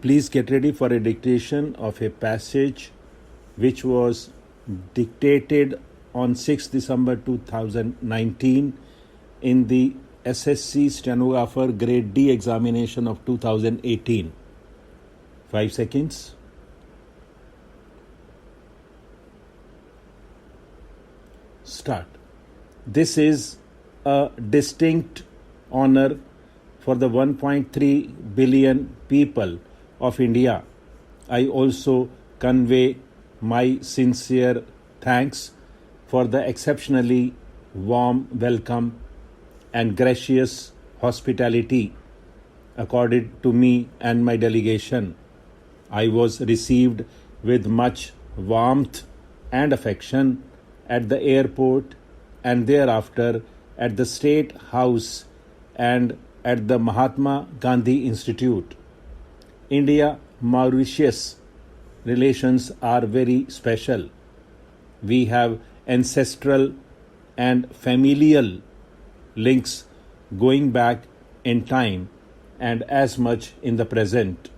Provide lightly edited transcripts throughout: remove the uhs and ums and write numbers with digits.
Please get ready for a dictation of a passage which was dictated on 6 December 2019 in the SSC Stenographer Grade D examination of 2018. 5 seconds. Start. This is a distinct honor for the 1.3 billion people of India. I also convey my sincere thanks for the exceptionally warm welcome and gracious hospitality accorded to me and my delegation. I was received with much warmth and affection at the airport and thereafter at the State House and at the Mahatma Gandhi Institute. India-Mauritius relations are very special. We have ancestral and familial links going back in time and as much in the present.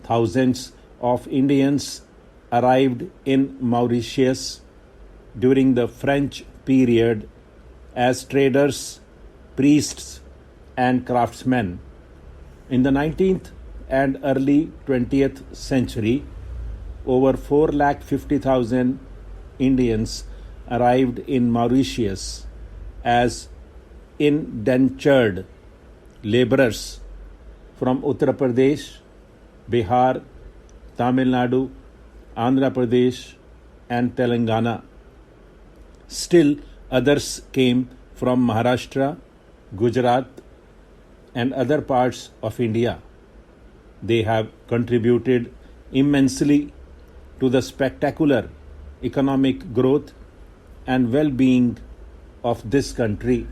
Thousands of Indians arrived in Mauritius during the French period as traders, priests, and craftsmen. In the 19th and early 20th century, over 450,000 Indians arrived in Mauritius as indentured laborers from Uttar Pradesh, Bihar, Tamil Nadu, Andhra Pradesh, and Telangana. Still, others came from Maharashtra, Gujarat, and other parts of India. They have contributed immensely to the spectacular economic growth and well-being of this country.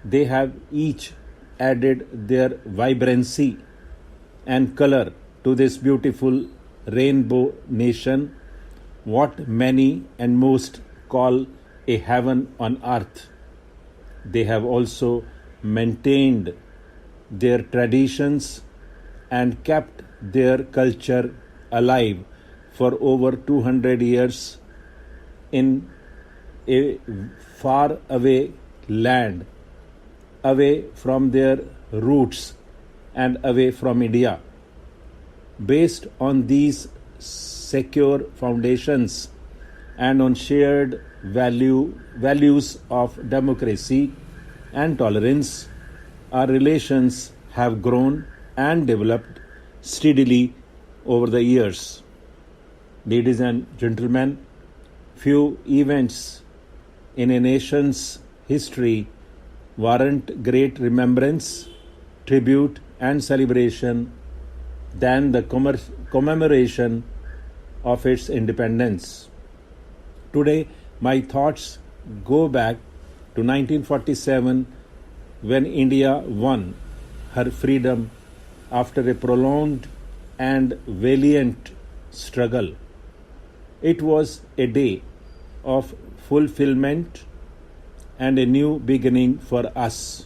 They have each added their vibrancy and color to this beautiful rainbow nation, what many and most call a heaven on earth. They have also maintained their traditions and kept their culture alive for over 200 years in a far away land, away from their roots and away from India. Based on these secure foundations and on shared values of democracy and tolerance, our relations have grown and developed steadily over the years. Ladies and gentlemen, few events in a nation's history warrant great remembrance, tribute, and celebration than the commemoration of its independence. Today, my thoughts go back to 1947 when India won her freedom after a prolonged and valiant struggle. It was a day of fulfillment and a new beginning for us.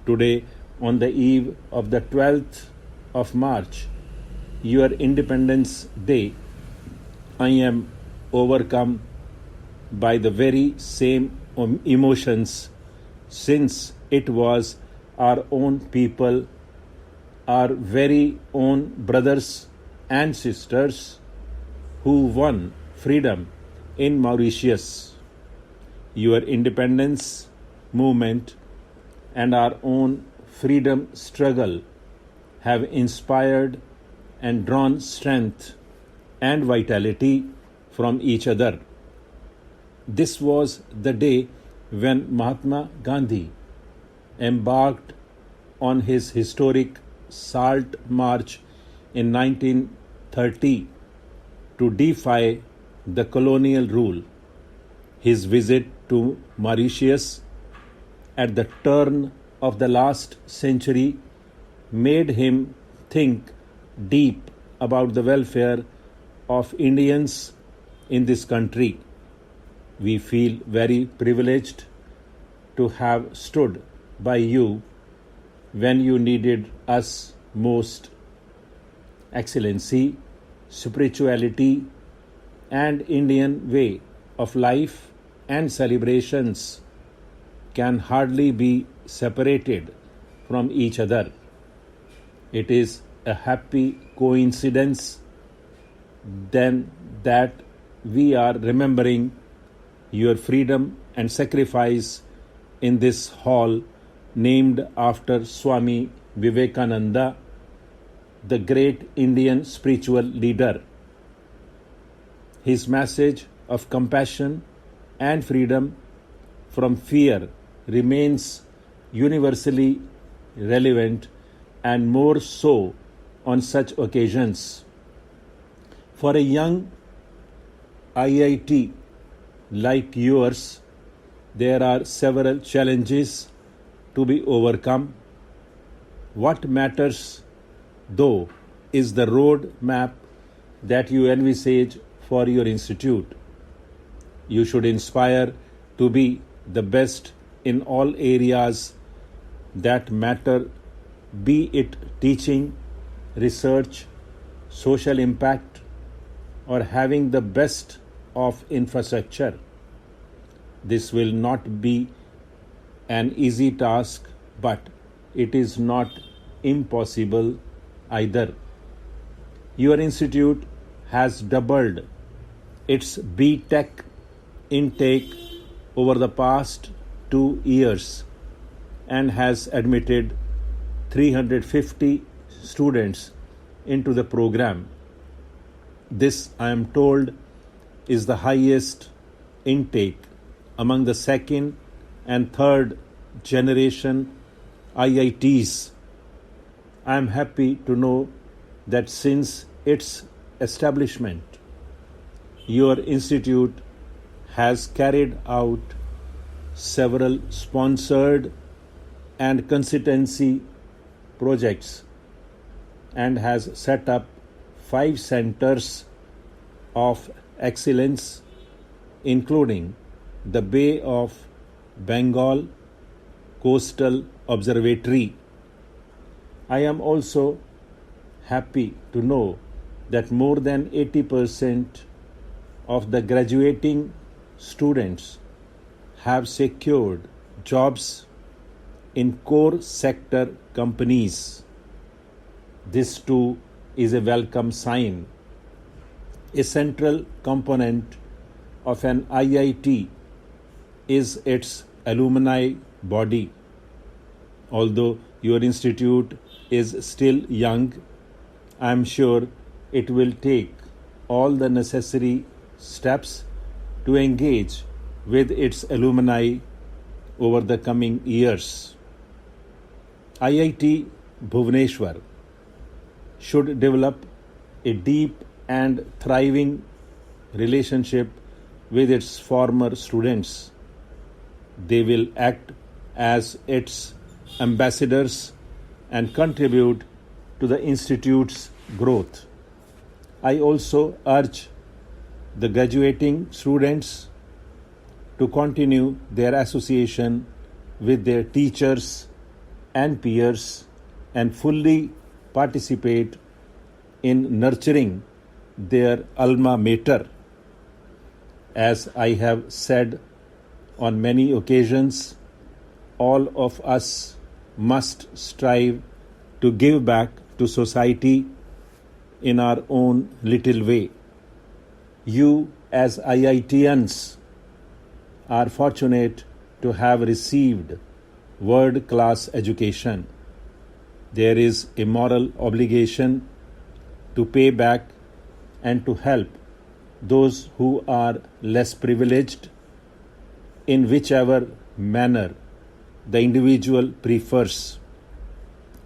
Today, on the eve of the 12th of March, your Independence Day, I am overcome by the very same emotions, since it was our own people, our very own brothers and sisters who won freedom in Mauritius. Your independence movement and our own freedom struggle have inspired and drawn strength and vitality from each other. This was the day when Mahatma Gandhi embarked on his historic Salt March in 1930 to defy the colonial rule. His visit to Mauritius at the turn of the last century made him think deep about the welfare of Indians in this country. We feel very privileged to have stood by you when you needed us most. excellency, spirituality, and Indian way of life and celebrations can hardly be separated from each other. It is a happy coincidence then that we are remembering your freedom and sacrifice in this hall named after Swami Vivekananda, the great Indian spiritual leader. His message of compassion and freedom from fear remains universally relevant and more so on such occasions. For a young IIT like yours, there are several challenges to be overcome. What matters, though, is the road map that you envisage for your institute. You should inspire to be the best in all areas that matter, be it teaching, research, social impact, or having the best of infrastructure. This will not be an easy task, but it is not impossible either. Your institute has doubled its B.Tech intake over the past 2 years and has admitted 350 students into the program. This, I am told, is the highest intake among the second and third generation IITs. I am happy to know that since its establishment, your institute has carried out several sponsored and consistency projects and has set up 5 centers of excellence, including the Bay of Bengal Coastal Observatory. I am also happy to know that more than 80% of the graduating students have secured jobs in core sector companies. This too is a welcome sign. A central component of an IIT is its alumni body. Although your institute is still young, I am sure it will take all the necessary steps to engage with its alumni over the coming years. IIT Bhubaneswar should develop a deep and thriving relationship with its former students. They will act as its ambassadors and contribute to the institute's growth. I also urge the graduating students to continue their association with their teachers and peers and fully participate in nurturing their alma mater. As I have said on many occasions, all of us must strive to give back to society in our own little way. You, as IITians, are fortunate to have received world-class education. There is a moral obligation to pay back and to help those who are less privileged in whichever manner the individual prefers.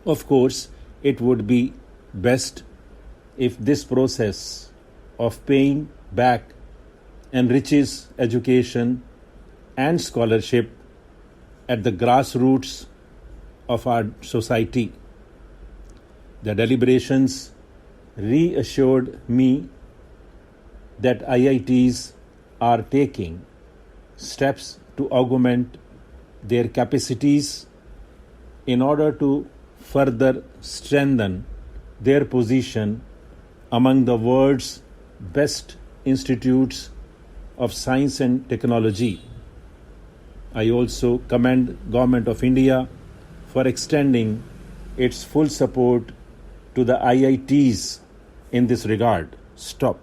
Of course, it would be best if this process of paying back enriches education and scholarship at the grassroots of our society. The deliberations reassured me that IITs are taking steps to augment their capacities in order to further strengthen their position among the world's best institutes of science and technology. I also commend Government of India for extending its full support to the IITs in this regard. Stop.